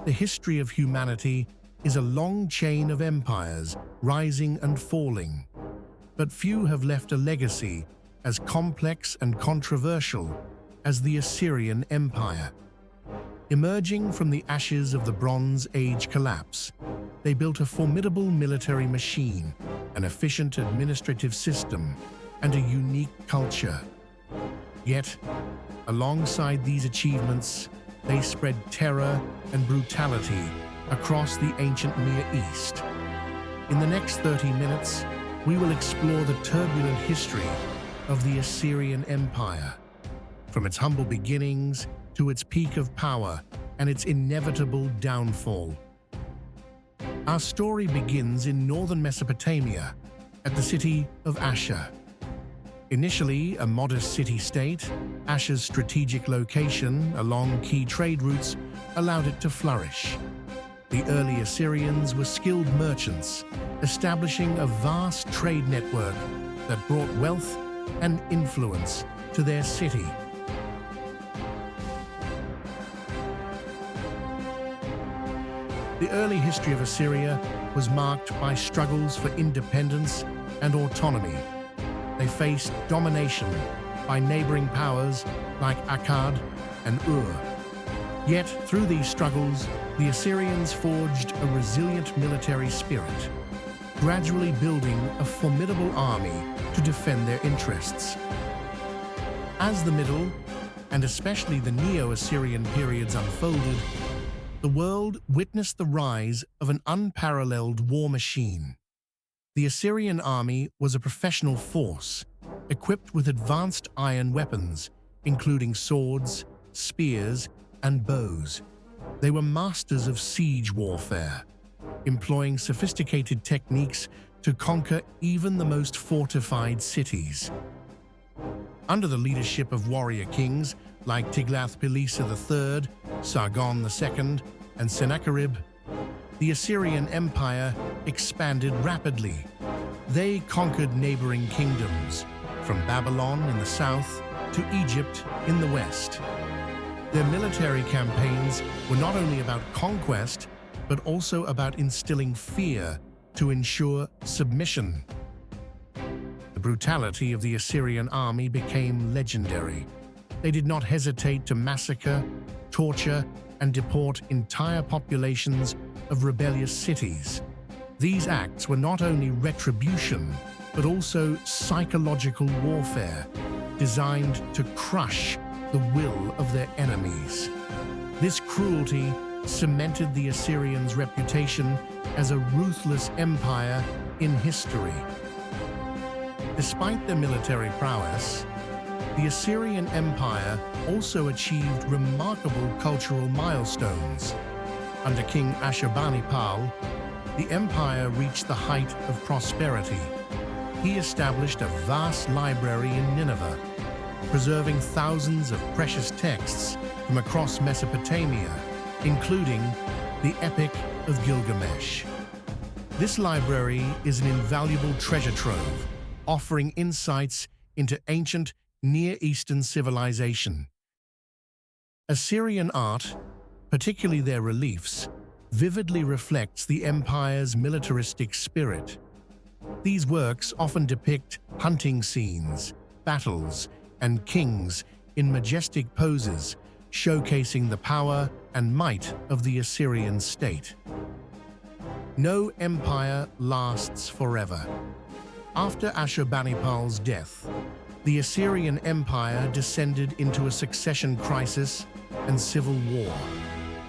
The history of humanity is a long chain of empires rising and falling, but few have left a legacy as complex and controversial as the Assyrian Empire. Emerging from the ashes of the Bronze Age collapse, they built a formidable military machine, an efficient administrative system, and a unique culture. Yet, alongside these achievements, they spread terror and brutality across the ancient Near East. In the next 30 minutes, we will explore the turbulent history of the Assyrian Empire, from its humble beginnings to its peak of power and its inevitable downfall. Our story begins in northern Mesopotamia, at the city of Ashur. Initially a modest city-state, Ashur's strategic location along key trade routes allowed it to flourish. The early Assyrians were skilled merchants, establishing a vast trade network that brought wealth and influence to their city. The early history of Assyria was marked by struggles for independence and autonomy. They faced domination by neighboring powers like Akkad and Ur. Yet, through these struggles, the Assyrians forged a resilient military spirit, gradually building a formidable army to defend their interests. As the Middle, and especially the Neo-Assyrian periods unfolded, the world witnessed the rise of an unparalleled war machine. The Assyrian army was a professional force, equipped with advanced iron weapons, including swords, spears, and bows. They were masters of siege warfare, employing sophisticated techniques to conquer even the most fortified cities. Under the leadership of warrior kings like Tiglath-Pileser III, Sargon II, and Sennacherib, the Assyrian Empire expanded rapidly. They conquered neighboring kingdoms, from Babylon in the south to Egypt in the west. Their military campaigns were not only about conquest, but also about instilling fear to ensure submission. The brutality of the Assyrian army became legendary. They did not hesitate to massacre, torture, and deport entire populations of rebellious cities. These acts were not only retribution, but also psychological warfare, designed to crush the will of their enemies. This cruelty cemented the Assyrians' reputation as a ruthless empire in history. Despite their military prowess, the Assyrian Empire also achieved remarkable cultural milestones. Under King Ashurbanipal, the empire reached the height of prosperity. He established a vast library in Nineveh, preserving thousands of precious texts from across Mesopotamia, including the Epic of Gilgamesh. This library is an invaluable treasure trove, offering insights into ancient Near Eastern civilization. Assyrian art, particularly their reliefs, vividly reflects the empire's militaristic spirit. These works often depict hunting scenes, battles, and kings in majestic poses, showcasing the power and might of the Assyrian state. No empire lasts forever. After Ashurbanipal's death, the Assyrian Empire descended into a succession crisis and civil war.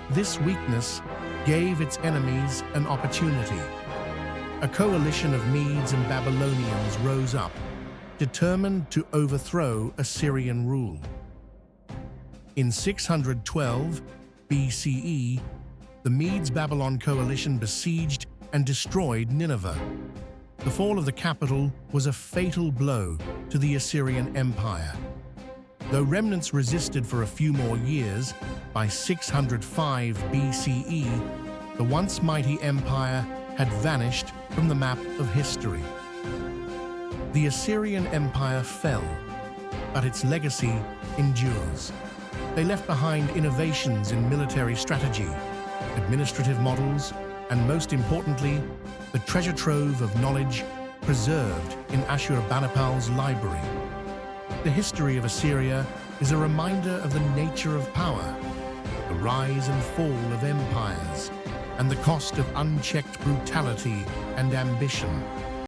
This weakness gave its enemies an opportunity. A coalition of Medes and Babylonians rose up, determined to overthrow Assyrian rule. In 612 BCE, the Medes-Babylon coalition besieged and destroyed Nineveh. The fall of the capital was a fatal blow to the Assyrian Empire. Though remnants resisted for a few more years, by 605 BCE, the once mighty empire had vanished from the map of history. The Assyrian Empire fell, but its legacy endures. They left behind innovations in military strategy, administrative models, and most importantly, the treasure trove of knowledge preserved in Ashurbanipal's library. The history of Assyria is a reminder of the nature of power, the rise and fall of empires, and the cost of unchecked brutality and ambition.